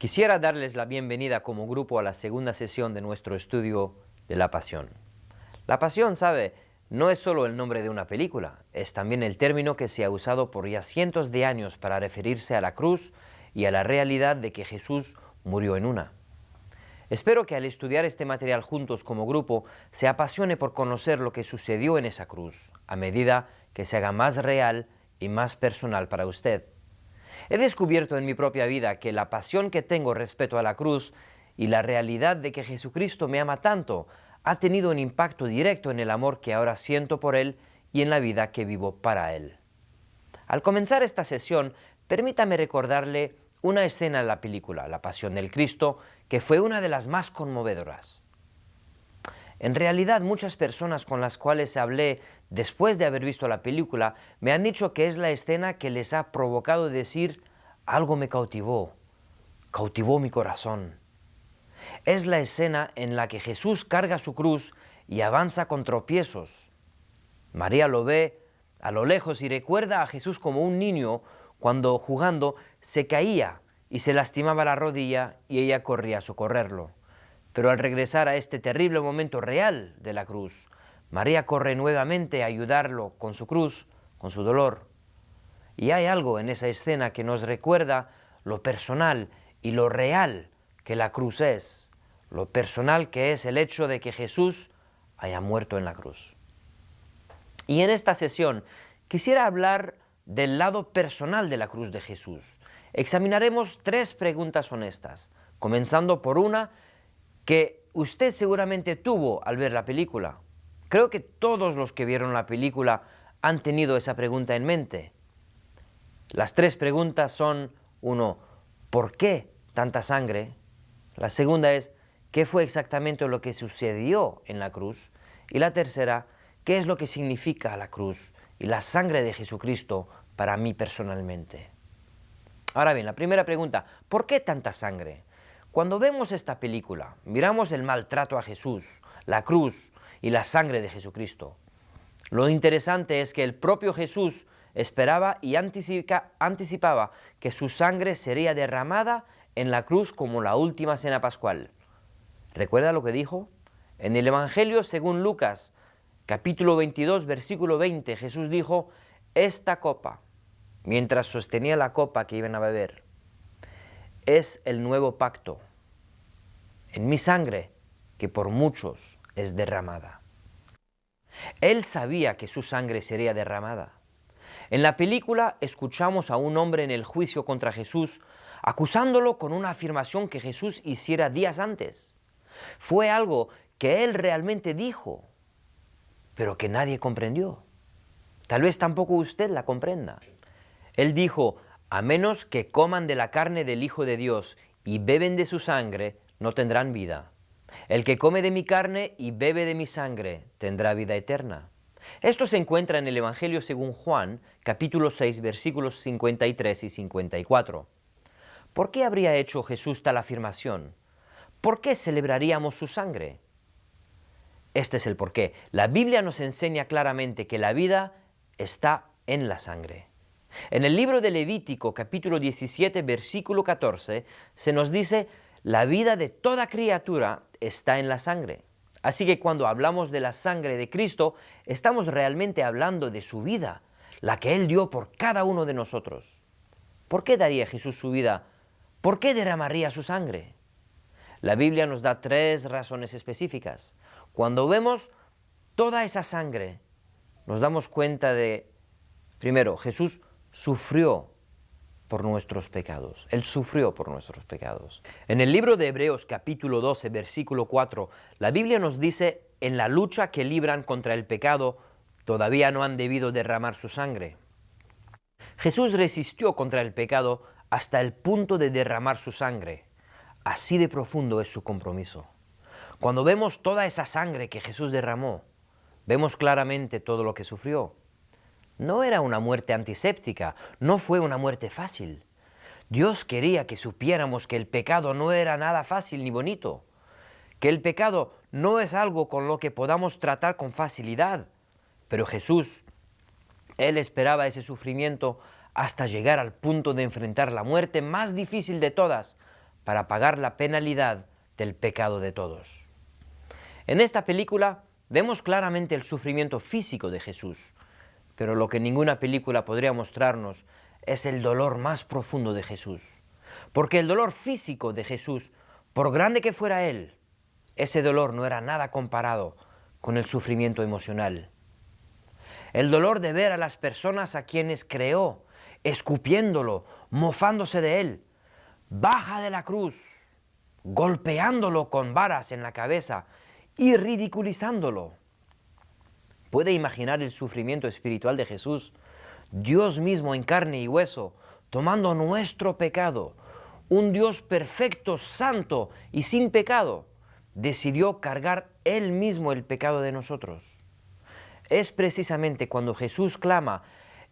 Quisiera darles la bienvenida como grupo a la segunda sesión de nuestro estudio de la Pasión. La Pasión, ¿sabe?, no es solo el nombre de una película, es también el término que se ha usado por ya cientos de años para referirse a la cruz y a la realidad de que Jesús murió en una. Espero que al estudiar este material juntos como grupo se apasione por conocer lo que sucedió en esa cruz, a medida que se haga más real y más personal para usted. He descubierto en mi propia vida que la pasión que tengo respecto a la cruz y la realidad de que Jesucristo me ama tanto ha tenido un impacto directo en el amor que ahora siento por Él y en la vida que vivo para Él. Al comenzar esta sesión, permítame recordarle una escena de la película La Pasión del Cristo que fue una de las más conmovedoras. En realidad, muchas personas con las cuales hablé después de haber visto la película me han dicho que es la escena que les ha provocado decir: algo me cautivó mi corazón. Es la escena en la que Jesús carga su cruz y avanza con tropiezos. María lo ve a lo lejos y recuerda a Jesús como un niño cuando jugando se caía y se lastimaba la rodilla y ella corría a socorrerlo. Pero al regresar a este terrible momento real de la cruz, María corre nuevamente a ayudarlo con su cruz, con su dolor. Y hay algo en esa escena que nos recuerda lo personal y lo real que la cruz es, lo personal que es el hecho de que Jesús haya muerto en la cruz. Y en esta sesión quisiera hablar del lado personal de la cruz de Jesús. Examinaremos 3 preguntas honestas, comenzando por una que usted seguramente tuvo al ver la película. Creo que todos los que vieron la película han tenido esa pregunta en mente. Las 3 preguntas son: 1, ¿por qué tanta sangre? La segunda es: ¿qué fue exactamente lo que sucedió en la cruz? Y la tercera: ¿qué es lo que significa la cruz y la sangre de Jesucristo para mí personalmente? Ahora bien, la primera pregunta: ¿por qué tanta sangre? Cuando vemos esta película, miramos el maltrato a Jesús, la cruz y la sangre de Jesucristo. Lo interesante es que el propio Jesús esperaba y anticipaba que su sangre sería derramada en la cruz como la última cena pascual. ¿Recuerda lo que dijo? En el Evangelio según Lucas, capítulo 22, versículo 20, Jesús dijo: esta copa, mientras sostenía la copa que iban a beber, es el nuevo pacto en mi sangre, que por muchos es derramada. Él sabía que su sangre sería derramada. En la película escuchamos a un hombre en el juicio contra Jesús acusándolo con una afirmación que Jesús hiciera días antes. Fue algo que él realmente dijo, pero que nadie comprendió. Tal vez tampoco usted la comprenda. Él dijo: a menos que coman de la carne del Hijo de Dios y beben de su sangre, no tendrán vida. El que come de mi carne y bebe de mi sangre tendrá vida eterna. Esto se encuentra en el Evangelio según Juan, capítulo 6, versículos 53 y 54. ¿Por qué habría hecho Jesús tal afirmación? ¿Por qué celebraríamos su sangre? Este es el porqué. La Biblia nos enseña claramente que la vida está en la sangre. En el libro de Levítico, capítulo 17, versículo 14, se nos dice: la vida de toda criatura está en la sangre. Así que cuando hablamos de la sangre de Cristo, estamos realmente hablando de su vida, la que Él dio por cada uno de nosotros. ¿Por qué daría Jesús su vida? ¿Por qué derramaría su sangre? La Biblia nos da 3 razones específicas. Cuando vemos toda esa sangre, nos damos cuenta de, primero, Jesús sufrió por nuestros pecados. Él sufrió por nuestros pecados. En el libro de Hebreos capítulo 12, versículo 4, la Biblia nos dice: en la lucha que libran contra el pecado, todavía no han debido derramar su sangre. Jesús resistió contra el pecado hasta el punto de derramar su sangre. Así de profundo es su compromiso. Cuando vemos toda esa sangre que Jesús derramó, vemos claramente todo lo que sufrió. No era una muerte antiséptica, no fue una muerte fácil. Dios quería que supiéramos que el pecado no era nada fácil ni bonito, que el pecado no es algo con lo que podamos tratar con facilidad. Pero Jesús, Él esperaba ese sufrimiento hasta llegar al punto de enfrentar la muerte más difícil de todas para pagar la penalidad del pecado de todos. En esta película vemos claramente el sufrimiento físico de Jesús, pero lo que ninguna película podría mostrarnos es el dolor más profundo de Jesús. Porque el dolor físico de Jesús, por grande que fuera Él, ese dolor no era nada comparado con el sufrimiento emocional. El dolor de ver a las personas a quienes creó, escupiéndolo, mofándose de Él, baja de la cruz, golpeándolo con varas en la cabeza y ridiculizándolo. ¿Puede imaginar el sufrimiento espiritual de Jesús? Dios mismo en carne y hueso, tomando nuestro pecado, un Dios perfecto, santo y sin pecado, decidió cargar Él mismo el pecado de nosotros. Es precisamente cuando Jesús clama,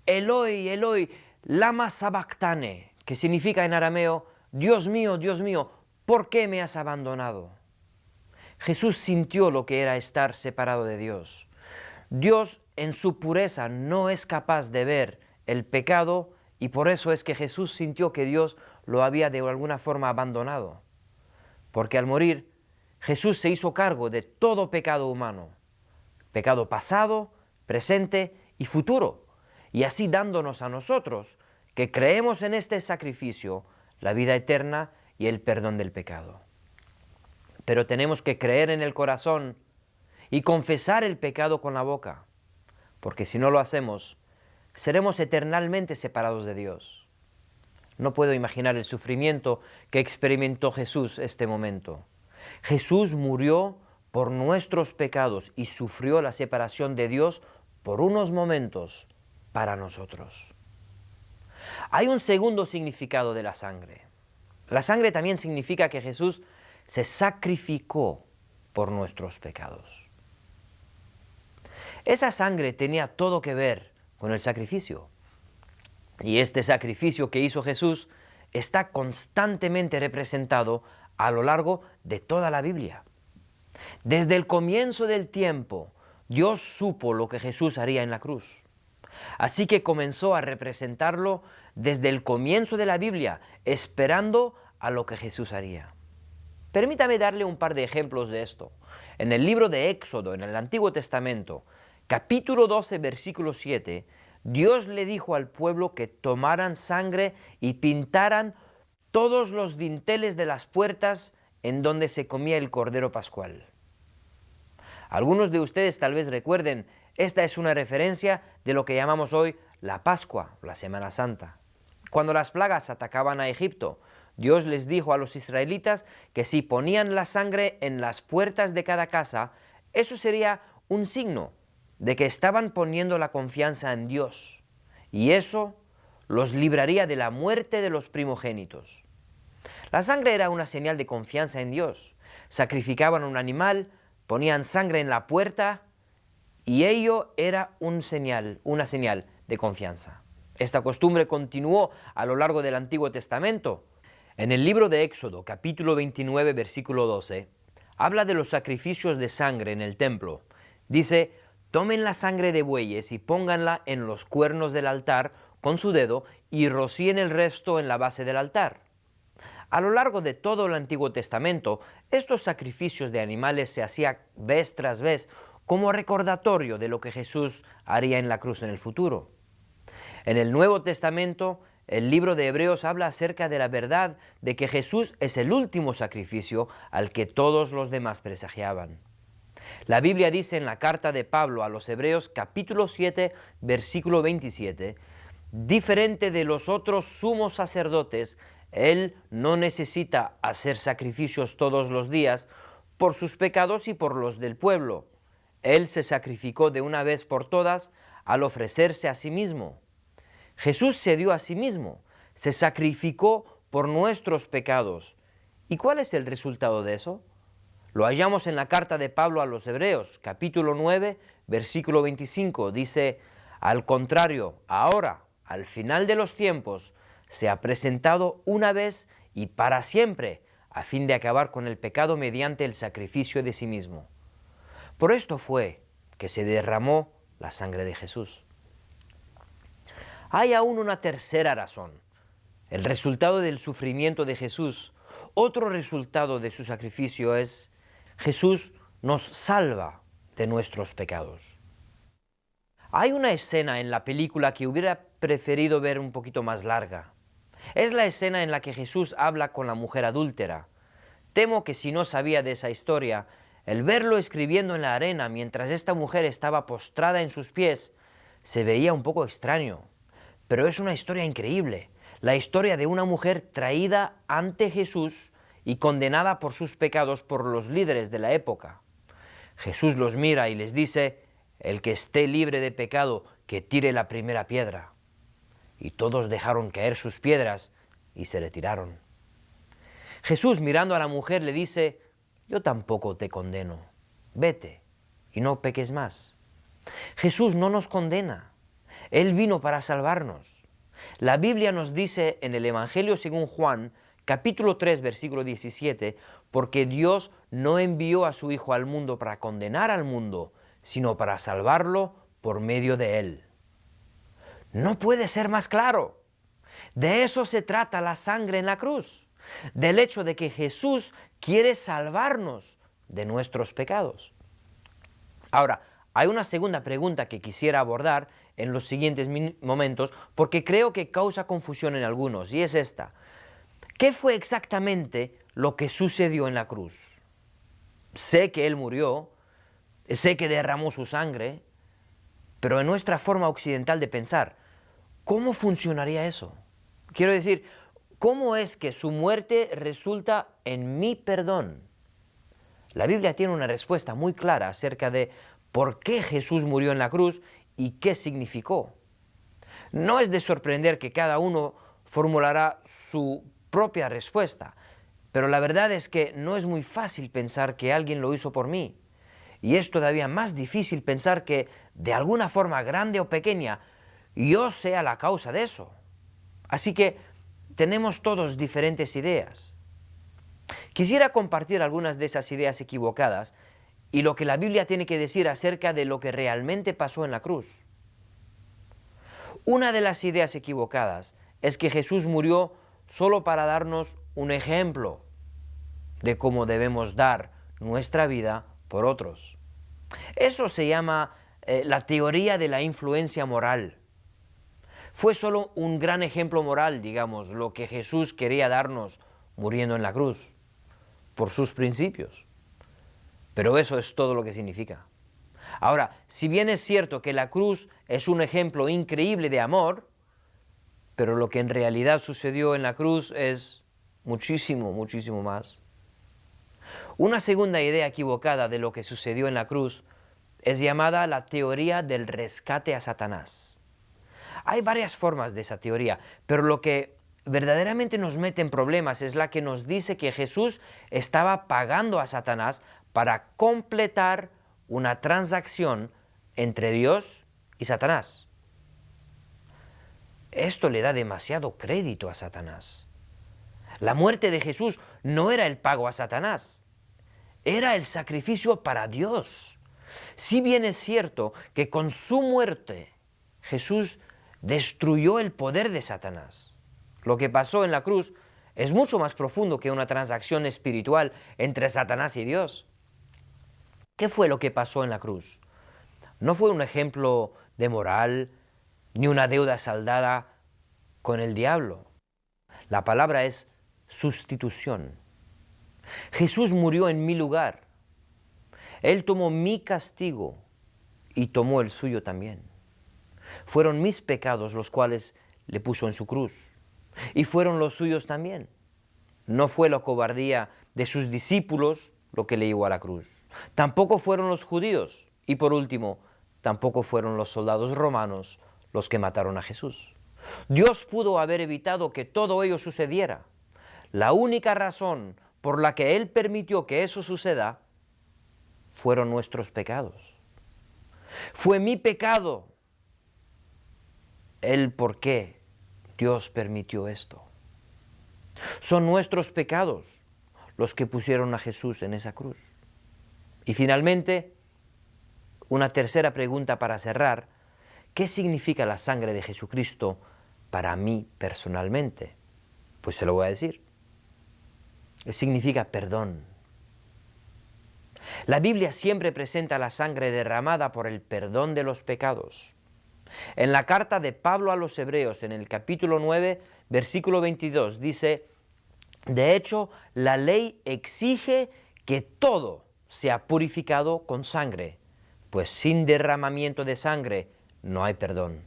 Eloi, Eloi, lama sabactane, que significa en arameo, Dios mío, ¿por qué me has abandonado? Jesús sintió lo que era estar separado de Dios. Dios en su pureza no es capaz de ver el pecado y por eso es que Jesús sintió que Dios lo había de alguna forma abandonado. Porque al morir, Jesús se hizo cargo de todo pecado humano, pecado pasado, presente y futuro, y así dándonos a nosotros, que creemos en este sacrificio, la vida eterna y el perdón del pecado. Pero tenemos que creer en el corazón y confesar el pecado con la boca, porque si no lo hacemos, seremos eternamente separados de Dios. No puedo imaginar el sufrimiento que experimentó Jesús este momento. Jesús murió por nuestros pecados y sufrió la separación de Dios por unos momentos para nosotros. Hay un segundo significado de la sangre. La sangre también significa que Jesús se sacrificó por nuestros pecados. Esa sangre tenía todo que ver con el sacrificio. Y este sacrificio que hizo Jesús está constantemente representado a lo largo de toda la Biblia. Desde el comienzo del tiempo, Dios supo lo que Jesús haría en la cruz. Así que comenzó a representarlo desde el comienzo de la Biblia, esperando a lo que Jesús haría. Permítame darle un par de ejemplos de esto. En el libro de Éxodo, en el Antiguo Testamento, capítulo 12, versículo 7, Dios le dijo al pueblo que tomaran sangre y pintaran todos los dinteles de las puertas en donde se comía el Cordero Pascual. Algunos de ustedes tal vez recuerden, esta es una referencia de lo que llamamos hoy la Pascua, la Semana Santa. Cuando las plagas atacaban a Egipto, Dios les dijo a los israelitas que si ponían la sangre en las puertas de cada casa, eso sería un signo de que estaban poniendo la confianza en Dios, y eso los libraría de la muerte de los primogénitos. La sangre era una señal de confianza en Dios. Sacrificaban un animal, ponían sangre en la puerta, y ello era una señal de confianza. Esta costumbre continuó a lo largo del Antiguo Testamento. En el libro de Éxodo, capítulo 29, versículo 12, habla de los sacrificios de sangre en el templo. Dice, tomen la sangre de bueyes y pónganla en los cuernos del altar con su dedo y rocíen el resto en la base del altar. A lo largo de todo el Antiguo Testamento, estos sacrificios de animales se hacían vez tras vez como recordatorio de lo que Jesús haría en la cruz en el futuro. En el Nuevo Testamento, el libro de Hebreos habla acerca de la verdad de que Jesús es el último sacrificio al que todos los demás presagiaban. La Biblia dice en la carta de Pablo a los Hebreos, capítulo 7, versículo 27, diferente de los otros sumos sacerdotes, Él no necesita hacer sacrificios todos los días por sus pecados y por los del pueblo. Él se sacrificó de una vez por todas al ofrecerse a sí mismo. Jesús se dio a sí mismo, se sacrificó por nuestros pecados. ¿Y cuál es el resultado de eso? Lo hallamos en la carta de Pablo a los Hebreos, capítulo 9, versículo 25. Dice, al contrario, ahora, al final de los tiempos, se ha presentado una vez y para siempre, a fin de acabar con el pecado mediante el sacrificio de sí mismo. Por esto fue que se derramó la sangre de Jesús. Hay aún una tercera razón. El resultado del sufrimiento de Jesús Otro resultado de su sacrificio es Jesús nos salva de nuestros pecados. Hay una escena en la película que hubiera preferido ver un poquito más larga. Es la escena en la que Jesús habla con la mujer adúltera. Temo que si no sabía de esa historia, el verlo escribiendo en la arena mientras esta mujer estaba postrada en sus pies, se veía un poco extraño. Pero es una historia increíble, la historia de una mujer traída ante Jesús y condenada por sus pecados por los líderes de la época. Jesús los mira y les dice: el que esté libre de pecado, que tire la primera piedra. Y todos dejaron caer sus piedras y se retiraron. Jesús, mirando a la mujer, le dice: yo tampoco te condeno, vete y no peques más. Jesús no nos condena, Él vino para salvarnos. La Biblia nos dice en el Evangelio según Juan, capítulo 3, versículo 17, porque Dios no envió a su Hijo al mundo para condenar al mundo, sino para salvarlo por medio de Él. No puede ser más claro. De eso se trata la sangre en la cruz, del hecho de que Jesús quiere salvarnos de nuestros pecados. Ahora, hay una segunda pregunta que quisiera abordar en los siguientes momentos porque creo que causa confusión en algunos, y es esta: ¿qué fue exactamente lo que sucedió en la cruz? Sé que Él murió, sé que derramó su sangre, pero en nuestra forma occidental de pensar, ¿cómo funcionaría eso? Quiero decir, ¿cómo es que su muerte resulta en mi perdón? La Biblia tiene una respuesta muy clara acerca de por qué Jesús murió en la cruz y qué significó. No es de sorprender que cada uno formulará su propia respuesta, pero la verdad es que no es muy fácil pensar que alguien lo hizo por mí. Y es todavía más difícil pensar que, de alguna forma grande o pequeña, yo sea la causa de eso. Así que tenemos todos diferentes ideas. Quisiera compartir algunas de esas ideas equivocadas y lo que la Biblia tiene que decir acerca de lo que realmente pasó en la cruz. Una de las ideas equivocadas es que Jesús murió solo para darnos un ejemplo de cómo debemos dar nuestra vida por otros. Eso se llama la teoría de la influencia moral. Fue solo un gran ejemplo moral, digamos, lo que Jesús quería darnos muriendo en la cruz, por sus principios. Pero eso es todo lo que significa. Ahora, si bien es cierto que la cruz es un ejemplo increíble de amor, pero lo que en realidad sucedió en la cruz es muchísimo, muchísimo más. Una segunda idea equivocada de lo que sucedió en la cruz es llamada la teoría del rescate a Satanás. Hay varias formas de esa teoría, pero lo que verdaderamente nos mete en problemas es la que nos dice que Jesús estaba pagando a Satanás para completar una transacción entre Dios y Satanás. Esto le da demasiado crédito a Satanás. La muerte de Jesús no era el pago a Satanás, era el sacrificio para Dios. Si bien es cierto que con su muerte Jesús destruyó el poder de Satanás, lo que pasó en la cruz es mucho más profundo que una transacción espiritual entre Satanás y Dios. ¿Qué fue lo que pasó en la cruz? No fue un ejemplo de moral, ni una deuda saldada con el diablo. La palabra es sustitución. Jesús murió en mi lugar. Él tomó mi castigo y tomó el suyo también. Fueron mis pecados los cuales le puso en su cruz, y fueron los suyos también. No fue la cobardía de sus discípulos lo que le llevó a la cruz. Tampoco fueron los judíos, y por último, tampoco fueron los soldados romanos los que mataron a Jesús. Dios pudo haber evitado que todo ello sucediera. La única razón por la que Él permitió que eso suceda fueron nuestros pecados. Fue mi pecado el por qué Dios permitió esto. Son nuestros pecados los que pusieron a Jesús en esa cruz. Y finalmente, una tercera pregunta para cerrar: ¿qué significa la sangre de Jesucristo para mí personalmente? Pues se lo voy a decir. significa perdón. La Biblia siempre presenta la sangre derramada por el perdón de los pecados. En la carta de Pablo a los Hebreos, en el capítulo 9, versículo 22, dice: de hecho, la ley exige que todo sea purificado con sangre, pues sin derramamiento de sangre no hay perdón.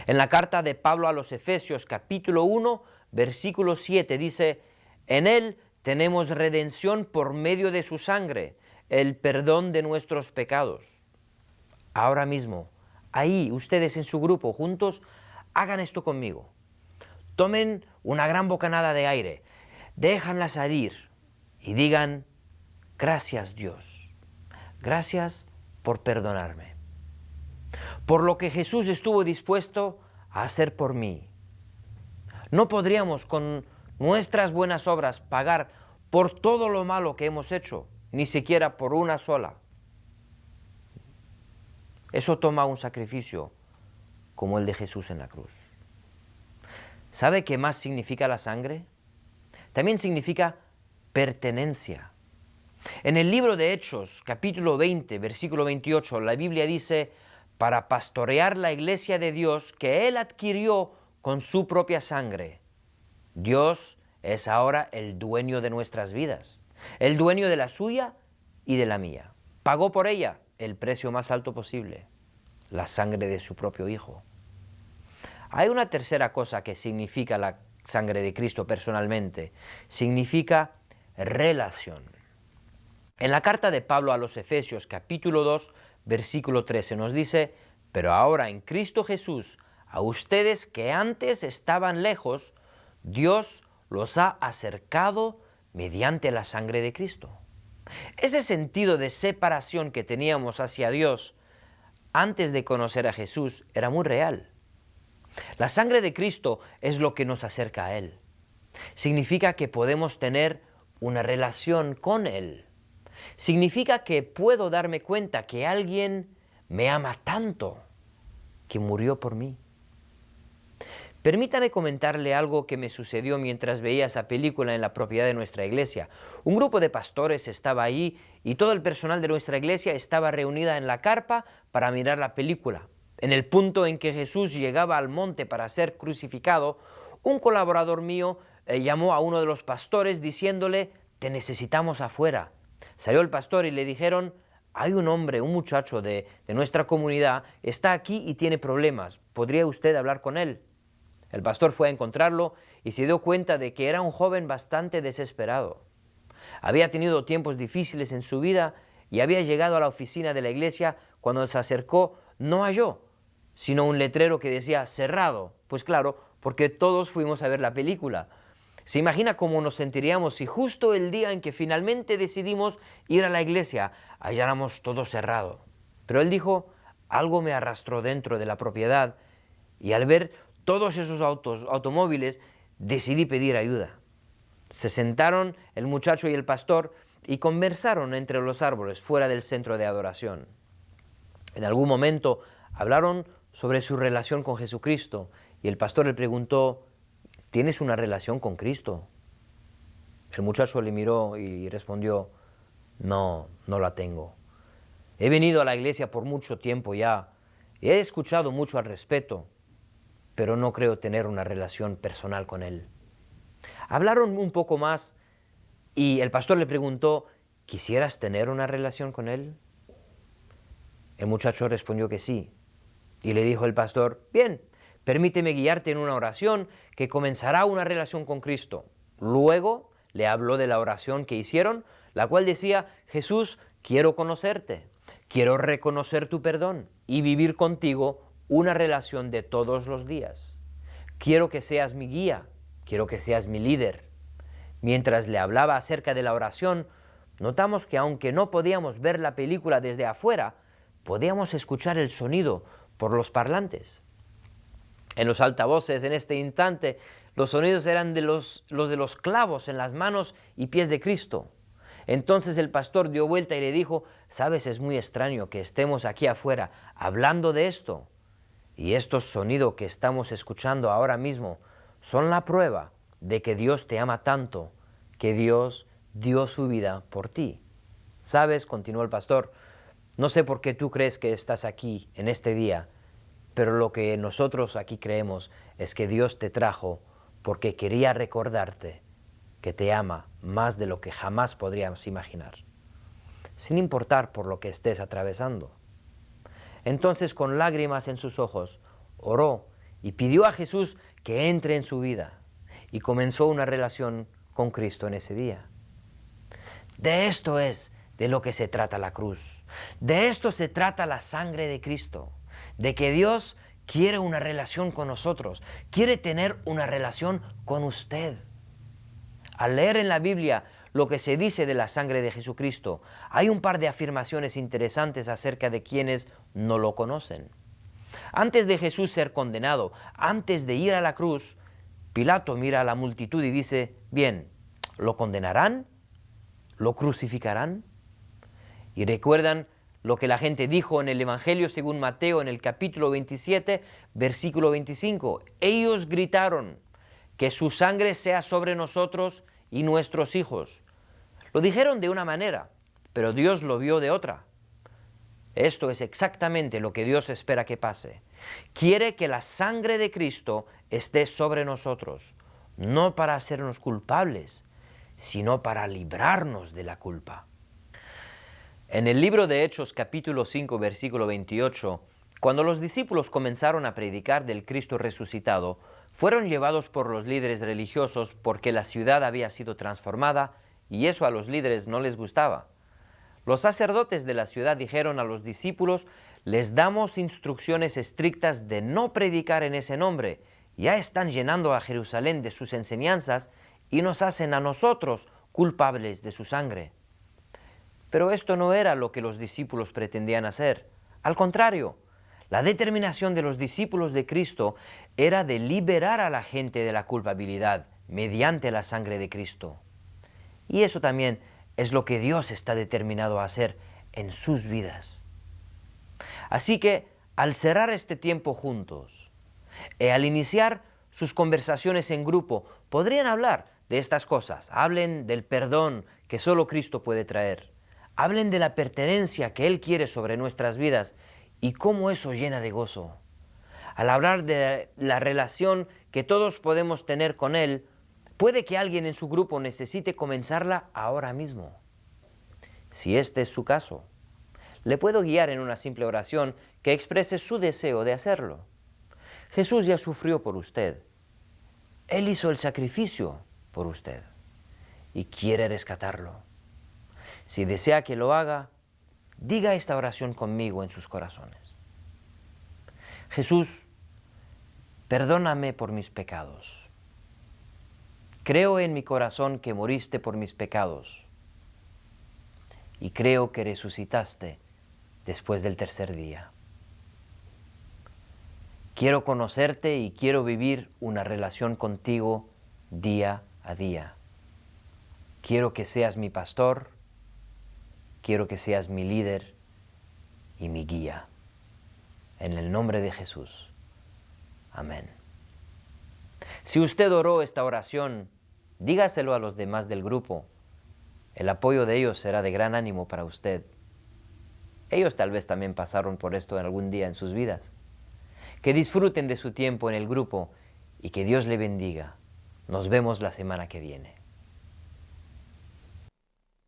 En la carta de Pablo a los Efesios, capítulo 1, versículo 7, dice: en él tenemos redención por medio de su sangre, el perdón de nuestros pecados. Ahora mismo, ahí, ustedes en su grupo, juntos, hagan esto conmigo. Tomen una gran bocanada de aire, déjanla salir y digan: gracias Dios, gracias por perdonarme, por lo que Jesús estuvo dispuesto a hacer por mí. No podríamos con nuestras buenas obras pagar por todo lo malo que hemos hecho, ni siquiera por una sola. Eso toma un sacrificio como el de Jesús en la cruz. ¿Sabe qué más significa la sangre? También significa pertenencia. En el libro de Hechos, capítulo 20, versículo 28, la Biblia dice: para pastorear la iglesia de Dios que Él adquirió con su propia sangre. Dios es ahora el dueño de nuestras vidas, el dueño de la suya y de la mía. Pagó por ella el precio más alto posible, la sangre de su propio Hijo. Hay una tercera cosa que significa la sangre de Cristo personalmente. Significa relación. En la carta de Pablo a los Efesios, capítulo 2, versículo 13, nos dice: pero ahora en Cristo Jesús, a ustedes que antes estaban lejos, Dios los ha acercado mediante la sangre de Cristo. Ese sentido de separación que teníamos hacia Dios antes de conocer a Jesús era muy real. La sangre de Cristo es lo que nos acerca a Él. Significa que podemos tener una relación con Él. Significa que puedo darme cuenta que alguien me ama tanto que murió por mí. Permítame comentarle algo que me sucedió mientras veía esa película en la propiedad de nuestra iglesia. Un grupo de pastores estaba allí y todo el personal de nuestra iglesia estaba reunida en la carpa para mirar la película. En el punto en que Jesús llegaba al monte para ser crucificado, un colaborador mío llamó a uno de los pastores diciéndole: te necesitamos afuera. Salió el pastor y le dijeron: hay un hombre, un muchacho de nuestra comunidad, está aquí y tiene problemas. ¿Podría usted hablar con él? El pastor fue a encontrarlo y se dio cuenta de que era un joven bastante desesperado. Había tenido tiempos difíciles en su vida y había llegado a la oficina de la iglesia. Cuando se acercó, no halló sino un letrero que decía cerrado. Pues claro, porque todos fuimos a ver la película. ¿Se imagina cómo nos sentiríamos si justo el día en que finalmente decidimos ir a la iglesia halláramos todo cerrado? Pero él dijo: algo me arrastró dentro de la propiedad y al ver todos esos automóviles decidí pedir ayuda. Se sentaron el muchacho y el pastor y conversaron entre los árboles fuera del centro de adoración. En algún momento hablaron sobre su relación con Jesucristo y el pastor le preguntó: ¿tienes una relación con Cristo? El muchacho le miró y respondió: no, no la tengo. He venido a la iglesia por mucho tiempo ya, y he escuchado mucho al respecto, pero no creo tener una relación personal con Él. Hablaron un poco más y el pastor le preguntó: ¿quisieras tener una relación con Él? El muchacho respondió que sí. Y le dijo el pastor: bien, permíteme guiarte en una oración que comenzará una relación con Cristo. Luego le habló de la oración que hicieron, la cual decía: Jesús, quiero conocerte, quiero reconocer tu perdón y vivir contigo una relación de todos los días. Quiero que seas mi guía, quiero que seas mi líder. Mientras le hablaba acerca de la oración, notamos que aunque no podíamos ver la película desde afuera, podíamos escuchar el sonido por los parlantes. En los altavoces, en este instante, los sonidos eran los de los clavos en las manos y pies de Cristo. Entonces el pastor dio vuelta y le dijo: sabes, es muy extraño que estemos aquí afuera hablando de esto. Y estos sonidos que estamos escuchando ahora mismo son la prueba de que Dios te ama tanto que Dios dio su vida por ti. ¿Sabes?, continuó el pastor, no sé por qué tú crees que estás aquí en este día, pero lo que nosotros aquí creemos es que Dios te trajo porque quería recordarte que te ama más de lo que jamás podríamos imaginar, sin importar por lo que estés atravesando. Entonces, con lágrimas en sus ojos, oró y pidió a Jesús que entre en su vida y comenzó una relación con Cristo en ese día. De esto es de lo que se trata la cruz. De esto se trata la sangre de Cristo. De que Dios quiere una relación con nosotros. Quiere tener una relación con usted. Al leer en la Biblia lo que se dice de la sangre de Jesucristo, hay un par de afirmaciones interesantes acerca de quienes no lo conocen. Antes de Jesús ser condenado, antes de ir a la cruz, Pilato mira a la multitud y dice, bien, ¿lo condenarán? ¿Lo crucificarán? Y recuerdan lo que la gente dijo en el Evangelio según Mateo en el capítulo 27, versículo 25. Ellos gritaron, que su sangre sea sobre nosotros y nuestros hijos. Lo dijeron de una manera, pero Dios lo vio de otra. Esto es exactamente lo que Dios espera que pase. Quiere que la sangre de Cristo esté sobre nosotros, no para hacernos culpables, sino para librarnos de la culpa. En el libro de Hechos, capítulo 5, versículo 28, cuando los discípulos comenzaron a predicar del Cristo resucitado, fueron llevados por los líderes religiosos porque la ciudad había sido transformada y eso a los líderes no les gustaba. Los sacerdotes de la ciudad dijeron a los discípulos, les damos instrucciones estrictas de no predicar en ese nombre. Ya están llenando a Jerusalén de sus enseñanzas y nos hacen a nosotros culpables de su sangre. Pero esto no era lo que los discípulos pretendían hacer. Al contrario, la determinación de los discípulos de Cristo era de liberar a la gente de la culpabilidad mediante la sangre de Cristo. Y eso también es lo que Dios está determinado a hacer en sus vidas. Así que, al cerrar este tiempo juntos y al iniciar sus conversaciones en grupo, podrían hablar de estas cosas. Hablen del perdón que solo Cristo puede traer. Hablen de la pertenencia que Él quiere sobre nuestras vidas y cómo eso llena de gozo. Al hablar de la relación que todos podemos tener con Él, puede que alguien en su grupo necesite comenzarla ahora mismo. Si este es su caso, le puedo guiar en una simple oración que exprese su deseo de hacerlo. Jesús ya sufrió por usted. Él hizo el sacrificio por usted y quiere rescatarlo. Si desea que lo haga, diga esta oración conmigo en sus corazones. Jesús, perdóname por mis pecados. Creo en mi corazón que moriste por mis pecados y creo que resucitaste después del tercer día. Quiero conocerte y quiero vivir una relación contigo día a día. Quiero que seas mi pastor, quiero que seas mi líder y mi guía. En el nombre de Jesús. Amén. Si usted oró esta oración, dígaselo a los demás del grupo. El apoyo de ellos será de gran ánimo para usted. Ellos tal vez también pasaron por esto en algún día en sus vidas. Que disfruten de su tiempo en el grupo y que Dios le bendiga. Nos vemos la semana que viene.